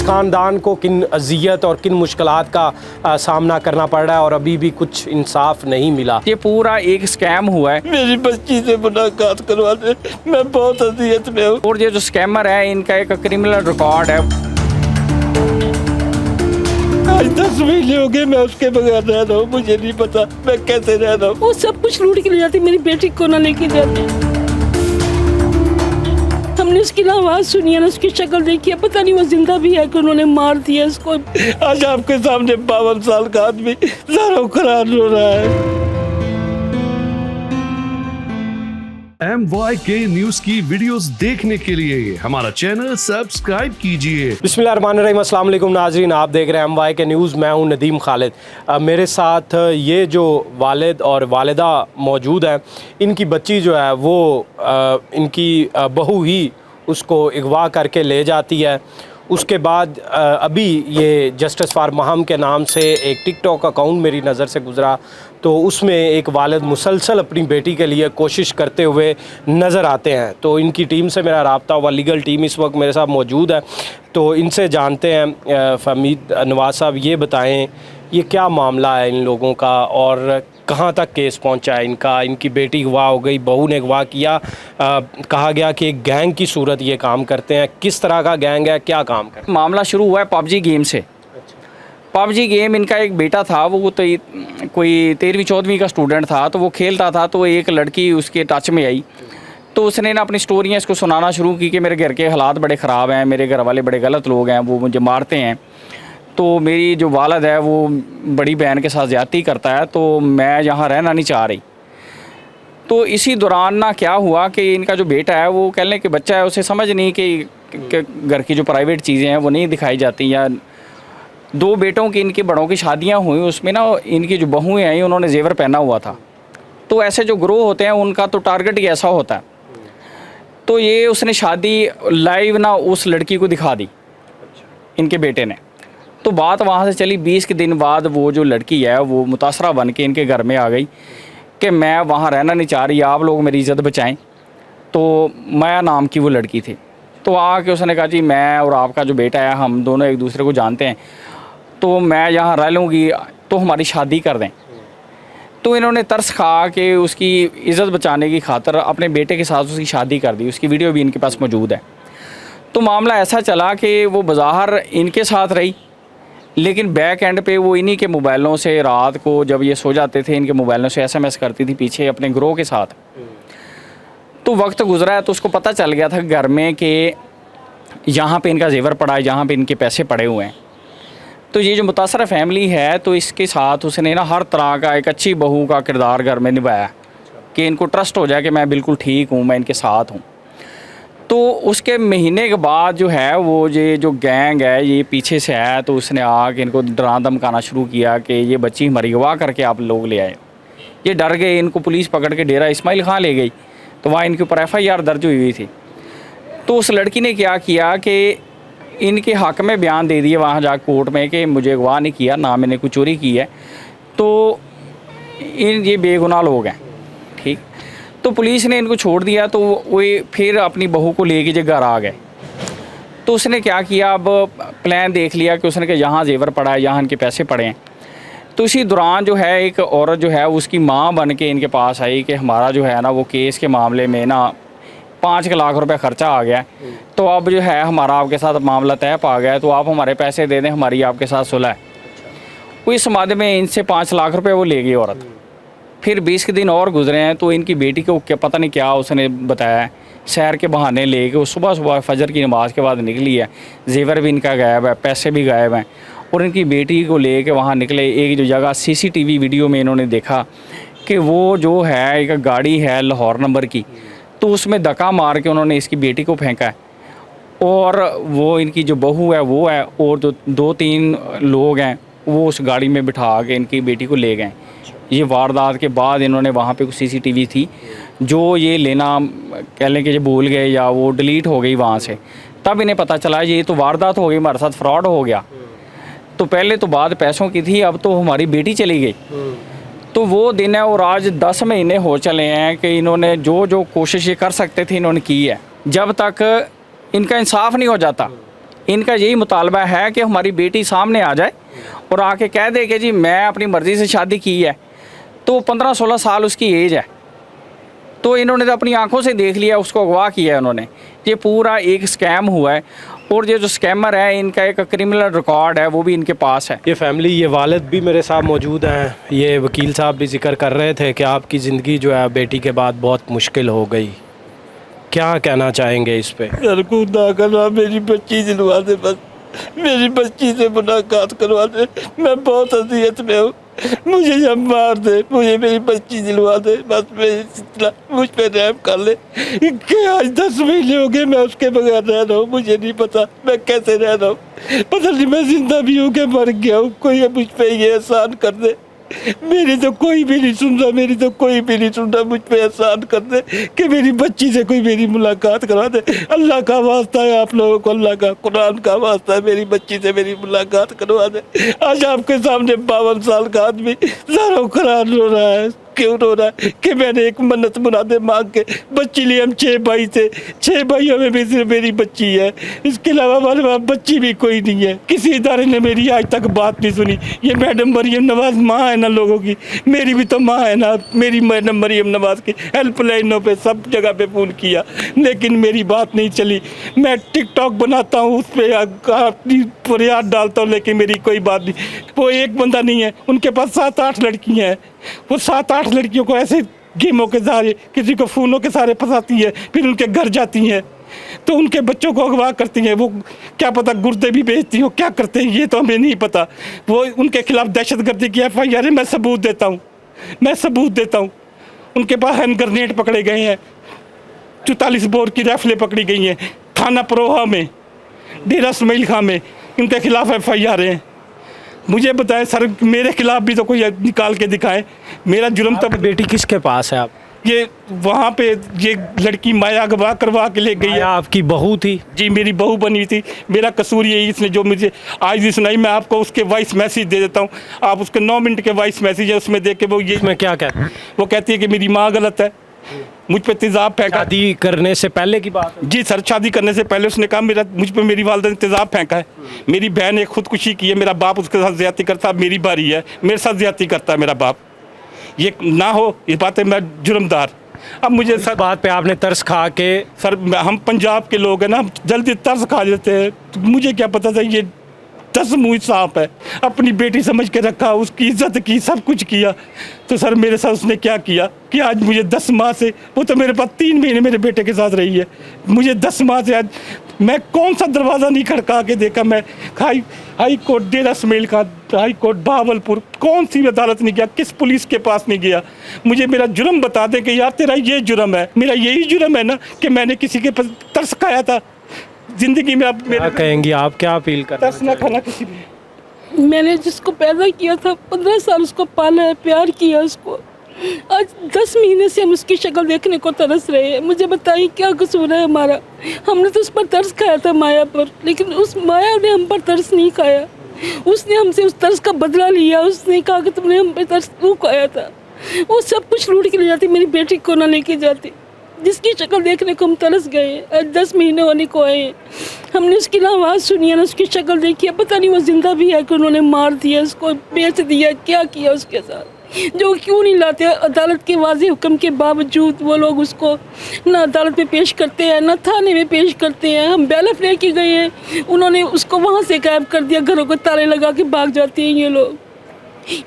ख़ानदान को किन अज़ियत और किन मुश्किलात का सामना करना पड़ रहा है और अभी भी कुछ इंसाफ नहीं मिला। ये पूरा एक स्कैम हुआ है। मेरी बच्ची से मुलाकात करवाने मैं बहुत अज़ियत में हूँ। और ये जो स्कैमर है इनका एक क्रिमिनल रिकॉर्ड है। आज 10 महीने हो गए मैं उसके बगैर रह रहा हूँ, मुझे नहीं पता मैं कैसे रह रहा हूँ। वो सब कुछ लूट के ले जाती, मेरी बेटी को ना लेके जाती। हमने उसकी ना आवाज़ सुनी है ना उसकी शक्ल देखी है, पता नहीं वो जिंदा भी है कि उन्होंने मार दिया उसको। आज आपके सामने 52 साल का आदमी ज़ारो करार रो रहा है। MYK न्यूज की वीडियोस देखने के लिए हमारा चैनल सब्सक्राइब कीजिए। बिस्मिल्लाहिर्रहमानिर्रहीम, अस्सलाम वालेकुम नाज़रीन, आप देख रहे हैं MYK न्यूज़। मैं हूं नदीम खालिद। मेरे साथ ये जो वालिद और वालिदा मौजूद हैं, इनकी बच्ची जो है वो इनकी बहू ही उसको अगवा करके ले जाती है। उसके बाद अभी ये जस्टिस फॉर महम के नाम से एक टिकटॉक अकाउंट मेरी नज़र से गुज़रा, तो उसमें एक वालिद मुसलसल अपनी बेटी के लिए कोशिश करते हुए नज़र आते हैं। तो इनकी टीम से मेरा रब्ता हुआ, लीगल टीम इस वक्त मेरे साथ मौजूद है, तो इनसे जानते हैं। फहमीद नवाज साहब, ये बताएं ये क्या मामला है इन लोगों का और कहाँ तक केस पहुंचा है इनका? इनकी बेटी अगवा हो गई, बहू ने अगवा किया, कहा गया कि एक गैंग की सूरत ये काम करते हैं। किस तरह का गैंग है, क्या काम करते हैं? मामला शुरू हुआ है पबजी गेम से। पबजी गेम, इनका एक बेटा था, वो तो कोई 13वीं-14वीं का स्टूडेंट था, तो वो खेलता था, तो एक लड़की उसके टच में आई, तो उसने ना अपनी स्टोरियाँ इसको सुनाना शुरू की कि मेरे घर के हालात बड़े ख़राब हैं, मेरे घर वाले बड़े गलत लोग हैं, वो मुझे मारते हैं, तो मेरी जो वालिद है वो बड़ी बहन के साथ ज़्यादती करता है, तो मैं यहाँ रहना नहीं चाह रही। तो इसी दौरान ना क्या हुआ कि इनका जो बेटा है वो कहने कि बच्चा है, उसे समझ नहीं कि घर की जो प्राइवेट चीज़ें हैं वो नहीं दिखाई जाती। या 2 बेटों की, इनके बड़ों की शादियाँ हुई, उसमें ना इनकी जो बहुएँ आई उन्होंने जेवर पहना हुआ था। तो ऐसे जो ग्रोह होते हैं उनका तो टारगेट ही ऐसा होता है। तो ये उसने शादी लाइव ना उस लड़की को दिखा दी इनके बेटे ने। तो बात वहाँ से चली। 20 के दिन बाद वो जो लड़की है वो मुतासरा बन के इनके घर में आ गई कि मैं वहाँ रहना नहीं चाह रही, आप लोग मेरी इज़्ज़त बचाएं। तो माया नाम की वो लड़की थी। तो आके उसने कहा जी मैं और आपका जो बेटा है हम दोनों एक दूसरे को जानते हैं, तो मैं यहाँ रह लूँगी, तो हमारी शादी कर दें। तो इन्होंने तरस खा के उसकी इज़्ज़त बचाने की खातिर अपने बेटे के साथ उसकी शादी कर दी। उसकी वीडियो भी इनके पास मौजूद है। तो मामला ऐसा चला कि वो बाज़ार इनके साथ रही, लेकिन बैक एंड पे वो इन्हीं के मोबाइलों से रात को जब ये सो जाते थे इनके मोबाइलों से SMS करती थी पीछे अपने ग्रोह के साथ। तो वक्त गुजरा है तो उसको पता चल गया था घर में कि यहाँ पे इनका जेवर पड़ा है, यहाँ पे इनके पैसे पड़े हुए हैं। तो ये जो मुतासरा फैमिली है, तो इसके साथ उसने ना हर तरह का एक अच्छी बहू का किरदार घर में निभाया कि इनको ट्रस्ट हो जाए कि मैं बिल्कुल ठीक हूँ, मैं इनके साथ हूँ। तो उसके महीने के बाद जो है वो ये जो गैंग है ये पीछे से आया, तो उसने आके इनको डरा धमकाना शुरू किया कि ये बच्ची हमारी अगवा करके आप लोग ले आए। ये डर गए, इनको पुलिस पकड़ के डेरा इस्माइल खां ले गई, तो वहाँ इनके ऊपर FIR दर्ज हुई थी। तो उस लड़की ने क्या किया कि इनके हक़ में बयान दे दिए वहाँ जा कोर्ट में कि मुझे अगवा नहीं किया, ना मैंने कोई चोरी की है, तो ये बेगुनाह लोग हैं। ठीक, तो पुलिस ने इनको छोड़ दिया। तो वो फिर अपनी बहू को लेके जो घर आ गए, तो उसने क्या किया, अब प्लान देख लिया कि उसने कि यहाँ जेवर पड़ा है, यहाँ इनके पैसे पड़े हैं। तो इसी दौरान जो है एक औरत जो है उसकी माँ बन के इनके पास आई कि हमारा जो है ना वो केस के मामले में ना 5 लाख रुपए ख़र्चा आ गया, तो अब जो है हमारा आपके साथ मामला तय पा गया है, तो आप हमारे पैसे दे दें, हमारी आपके साथ सुलह है। वो इस मामले में इनसे 5 लाख रुपये वो ले गई औरत। फिर 20 के दिन और गुजरे हैं, तो इनकी बेटी को क्या पता नहीं क्या उसने बताया, सैर के बहाने ले के वो सुबह फजर की नमाज़ के बाद निकली है, जेवर भी इनका गायब है, पैसे भी गायब हैं, और इनकी बेटी को ले के वहाँ निकले। एक जो जगह CCTV वीडियो में इन्होंने देखा कि वो जो है एक गाड़ी है लाहौर नंबर की, तो उसमें धक्का मार के उन्होंने इसकी बेटी को फेंका है, और वो इनकी जो बहू है वो है, और जो 2-3 लोग हैं वो उस गाड़ी में बिठा के इनकी बेटी को ले गए। ये वारदात के बाद इन्होंने वहाँ पे कुछ CCTV थी जो ये लेना कह लें कि ये भूल गए या वो डिलीट हो गई वहाँ से, तब इन्हें पता चला ये तो वारदात हो गई, हमारे साथ फ्रॉड हो गया। तो पहले तो बात पैसों की थी, अब तो हमारी बेटी चली गई। तो वो दिन है, और आज 10 महीने हो चले हैं कि इन्होंने जो कोशिश ये कर सकते थे इन्होंने की है। जब तक इनका इंसाफ नहीं हो जाता इनका यही मुतालबा है कि हमारी बेटी सामने आ जाए और आके कह दे कि जी मैं अपनी मर्ज़ी से शादी की है। तो 15-16 साल उसकी एज है, तो इन्होंने तो अपनी आंखों से देख लिया, उसको अगवा किया है उन्होंने। ये पूरा एक स्कैम हुआ है और ये जो स्कैमर है इनका एक क्रिमिनल रिकॉर्ड है वो भी इनके पास है। ये फैमिली, ये वालिद भी मेरे साथ मौजूद हैं। ये वकील साहब भी जिक्र कर रहे थे कि आपकी ज़िंदगी जो है बेटी के बाद बहुत मुश्किल हो गई। क्या कहना चाहेंगे इस पे? सर खुदा करवा मेरी बच्ची दिलवा दे, बस मेरी बच्ची से मुलाकात करवा दे। मैं बहुत अजियत में हूँ, मुझे जब मार दे, मुझे मेरी बच्ची दिलवा दे, बस मुझ पे रहम कर ले। कि आज 10 महीने हो गए मैं उसके बगैर रह रहा हूँ, मुझे नहीं पता मैं कैसे रह रहा हूँ। पता नहीं मैं जिंदा भी हूँ कि मर गया हूँ। कोई मुझ पे ये एहसान कर दे। मेरी तो कोई भी नहीं सुनता, मेरी तो कोई भी नहीं सुनता। मुझ पे एहसान कर दे कि मेरी बच्ची से कोई मेरी मुलाकात करा दे। अल्लाह का वास्ता है आप लोगों को, अल्लाह का कुरान का वास्ता है, मेरी बच्ची से मेरी मुलाकात करवा दे। आज आपके सामने 52 साल का आदमी ज़ारो करार रो रहा है। क्यों रो रहा है? कि मैंने एक मन्नत मुरादे मांग के बच्ची ली। हम 6 भाई थे, 6 भाइयों में भी सिर्फ मेरी बच्ची है, इसके अलावा हमारे पास बच्ची भी कोई नहीं है। किसी इदारे ने मेरी आज तक बात नहीं सुनी। ये मैडम मरियम नवाज माँ है ना लोगों की, मेरी भी तो माँ है ना। मेरी मैडम मरियम नवाज की हेल्पलाइनों पे सब जगह पे फ़ोन किया, लेकिन मेरी बात नहीं चली। मैं टिकटॉक बनाता हूँ, उस पर अपनी फरियाद डालता हूँ, लेकिन मेरी कोई बात नहीं। वो एक बंदा नहीं है, उनके पास 7-8 लड़कियाँ हैं। वो 7-8 लड़कियों को ऐसे गेमों के सहारे, किसी को फ़ोनों के सहारे फंसाती है, फिर उनके घर जाती हैं तो उनके बच्चों को अगवा करती हैं। वो क्या पता गुर्दे भी बेचती हो, क्या करते हैं ये तो हमें नहीं पता। वो उनके खिलाफ दहशतगर्दी की FIR है। मैं सबूत देता हूँ, मैं सबूत देता हूँ। उनके पास हैंड ग्रेनेड पकड़े गए हैं, 44 बोर की राइफलें पकड़ी गई हैं थाना परोहा में, डेरा इस्माइल खां में। इनके खिलाफ FIR हैं। मुझे बताएं सर, मेरे खिलाफ भी तो कोई निकाल के दिखाए। मेरा जुर्म तो बेटी किसके पास है? आप ये वहाँ पे ये लड़की माया अगवा करवा के ले गई है। आपकी बहू थी? जी मेरी बहू बनी थी। मेरा कसूर यही, इसने जो मुझे आज भी सुनाई, मैं आपको उसके वॉइस मैसेज दे देता हूँ। आप उसके 9 मिनट के वॉइस मैसेज है, उसमें देख के वो ये इसमें क्या कहते हैं? वो कहती है कि मेरी माँ गलत है, मुझ पे तेज़ाब फेंका। शादी करने से पहले की बात है? जी सर, शादी करने से पहले उसने कहा मेरा मुझ पे मेरी वालदा ने तेज़ाब फेंका है। मेरी बहन ने खुदकुशी की है, मेरा बाप उसके साथ ज़्यादती करता, मेरी बारी है, मेरे साथ ज़्यादती करता है मेरा बाप। ये ना हो, ये बातें मैं जुर्मदार। अब मुझे सर बात पे आपने तरस खा के? सर हम पंजाब के लोग हैं ना, हम जल्दी तरस खा लेते हैं। तो मुझे क्या पता था ये 10 मुँह सांप है। अपनी बेटी समझ के रखा, उसकी इज्जत की, सब कुछ किया। तो सर मेरे साथ उसने क्या किया कि आज मुझे 10 माह से, वो तो मेरे पास 3 महीने मेरे बेटे के साथ रही है, मुझे 10 माह से आज मैं कौन सा दरवाज़ा नहीं खड़का के देखा। मैं हाई कोर्ट डेरा इस्माइल खां, हाई कोर्ट बहावलपुर, कौन सी अदालत नहीं गया, किस पुलिस के पास नहीं गया। मुझे मेरा जुर्म बता दें कि यार तेरा ये जुर्म है। मेरा यही जुर्म है ना कि मैंने किसी के पास तरस खाया था ज़िंदगी में। अब क्या कहेंगी आप, क्या अपील कर? तरस ना खाना किसी भी। मैंने जिसको पैदा किया था, 15 साल उसको पाला है, प्यार किया उसको। आज 10 महीने से हम उसकी शक्ल देखने को तरस रहे हैं। मुझे बताइए क्या कसूर है हमारा? हमने तो उस पर तरस खाया था, माया पर, लेकिन उस माया ने हम पर तरस नहीं खाया। उसने हमसे उस तरस का बदला लिया। उसने कहा कि तुमने हम पे तरस क्यों खाया था। वो सब कुछ लूट के ले जाती, मेरी बेटी को ना लेके जाती, जिसकी शक्ल देखने को हम तरस गए। आज 10 महीने होने को आए, हमने उसकी ना आवाज़ सुनी है ना उसकी शक्ल देखी है। पता नहीं वो जिंदा भी है कि उन्होंने मार दिया, उसको बेच दिया, क्या किया उसके साथ। जो क्यों नहीं लाते अदालत के वाज़े हुक्म के बावजूद वो लोग उसको ना अदालत में पेश करते हैं ना थाने में पेश करते हैं। हम बैलफ लेके गए हैं, उन्होंने उसको वहाँ से गायब कर दिया, घरों को ताले लगा के भाग जाते हैं ये लोग।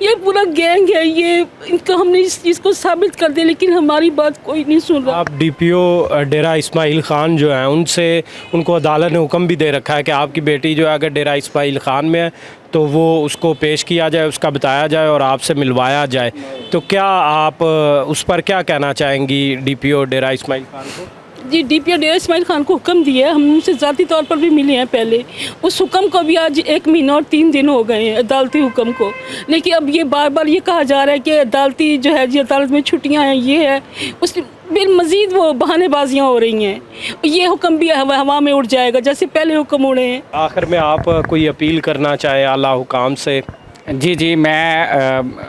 ये पूरा गैंग है, ये इनको हमने इस चीज़ को साबित कर दिया, लेकिन हमारी बात कोई नहीं सुन रहा। आप DPO डेरा इस्माइल खान जो हैं उनसे, उनको अदालत ने हुक्म भी दे रखा है कि आपकी बेटी जो है अगर डेरा इस्माइल खान में है तो वो उसको पेश किया जाए, उसका बताया जाए और आपसे मिलवाया जाए। तो क्या आप उस पर क्या कहना चाहेंगी DPO डेरा इस्माइल खान को? जी DPO डेरा इस्माइल खान को हुक्म दिया है, हम उनसे ज़ाती तौर पर भी मिले हैं पहले। उस हुक्म को भी आज 1 महीना और 3 दिन हो गए हैं, अदालती हुक्म को। लेकिन अब ये बार बार ये कहा जा रहा है कि अदालती जो है जी अदालत में छुट्टियां हैं, ये है, उस फिर मज़ीद वो बहानेबाजियाँ हो रही हैं। ये हुक्म भी हवा में उड़ जाएगा जैसे पहले हुक्म उड़े हैं। आखिर में आप कोई अपील करना चाहे आला हुकाम से? जी मैं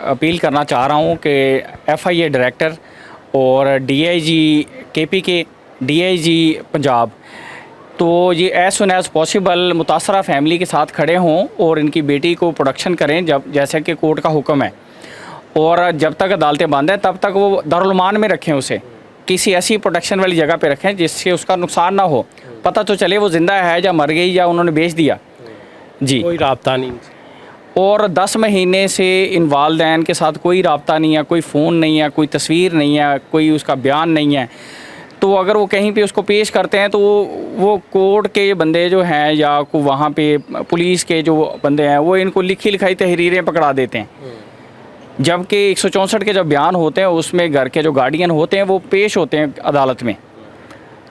अपील करना चाह रहा हूँ कि FIA डायरेक्टर और DIG KPK, DIG पंजाब, तो ये एज सुन एज़ पॉसिबल मुतासरा फैमिली के साथ खड़े हों और इनकी बेटी को प्रोटेक्शन करें, जब जैसे कि कोर्ट का हुक्म है। और जब तक अदालतें बंद हैं तब तक वो दारुल-मान में रखें, उसे किसी ऐसी प्रोटेक्शन वाली जगह पे रखें जिससे उसका नुकसान ना हो, पता तो चले वो ज़िंदा है या मर गई या उन्होंने बेच दिया। जी। कोई राब्ता नहीं। और 10 महीने से इन वालदैन के साथ कोई राब्ता नहीं है, कोई फ़ोन नहीं है, कोई तस्वीर नहीं है, कोई उसका बयान नहीं है। तो अगर वो कहीं पे उसको पेश करते हैं तो वो कोर्ट के बंदे जो हैं या को वहाँ पे पुलिस के जो बंदे हैं वो इनको लिखी लिखाई तहरीरें पकड़ा देते हैं। जबकि 164 के जब बयान होते हैं उसमें घर के जो गार्डियन होते हैं वो पेश होते हैं अदालत में,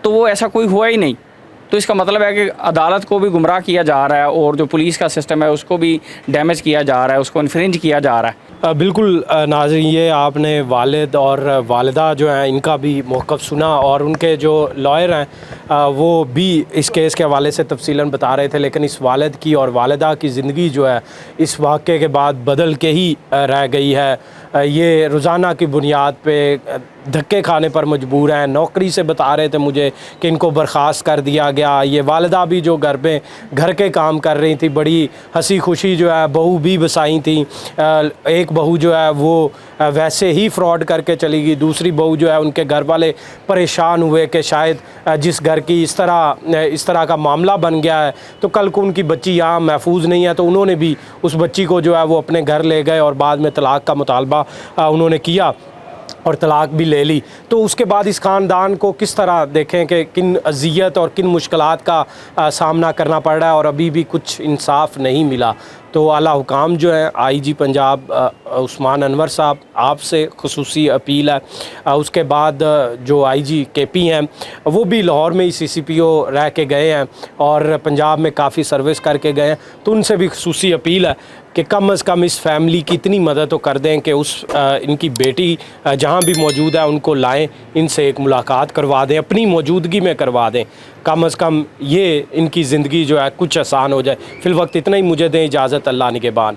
तो वो ऐसा कोई हुआ ही नहीं। तो इसका मतलब है कि अदालत को भी गुमराह किया जा रहा है और जो पुलिस का सिस्टम है उसको भी डैमेज किया जा रहा है, उसको इन्फ्रिंज किया जा रहा है। बिल्कुल नाज़रीन, ये आपने वालिद और वालिदा जो हैं इनका भी मौक़िफ़ सुना और उनके जो लॉयर हैं वो भी इस केस के हवाले से तफसीलन बता रहे थे। लेकिन इस वालिद की और वालिदा की ज़िंदगी जो है इस वाक़े के बाद बदल के ही रह गई है। ये रोज़ाना की बुनियाद पे धक्के खाने पर मजबूर हैं। नौकरी से बता रहे थे मुझे कि इनको बर्खास्त कर दिया गया। ये वालिदा भी जो घर पे घर के काम कर रही थी, बड़ी हंसी खुशी जो है बहू भी बसाई थी। एक बहू जो है वो वैसे ही फ्रॉड करके चली गई, दूसरी बहू जो है उनके घर वाले परेशान हुए कि शायद जिस घर की इस तरह का मामला बन गया है तो कल को उनकी बच्ची यहाँ महफूज नहीं है, तो उन्होंने भी उस बच्ची को जो है वो अपने घर ले गए और बाद में तलाक़ का मुतालबा उन्होंने किया और तलाक़ भी ले ली। तो उसके बाद इस ख़ानदान को किस तरह देखें कि किन अज़ियत और किन मुश्किलात का सामना करना पड़ रहा है और अभी भी कुछ इंसाफ नहीं मिला। तो आला हुकाम जो है आईजी पंजाब उस्मान अनवर साहब, आपसे ख़ुसूसी अपील है। उसके बाद जो आईजी केपी हैं वो भी लाहौर में ही CCPO रह के गए हैं और पंजाब में काफ़ी सर्विस करके गए हैं, तो उनसे भी ख़ुसूसी अपील है कि कम अज़ कम इस फैमिली की इतनी मदद तो कर दें कि इनकी बेटी जहाँ भी मौजूद है उनको लाएं, इनसे एक मुलाकात करवा दें, अपनी मौजूदगी में करवा दें। कम अज़ कम ये इनकी ज़िंदगी जो है कुछ आसान हो जाए। फ़िलवक्त इतना ही, मुझे दें इजाज़त। अल्लाह निगहबान।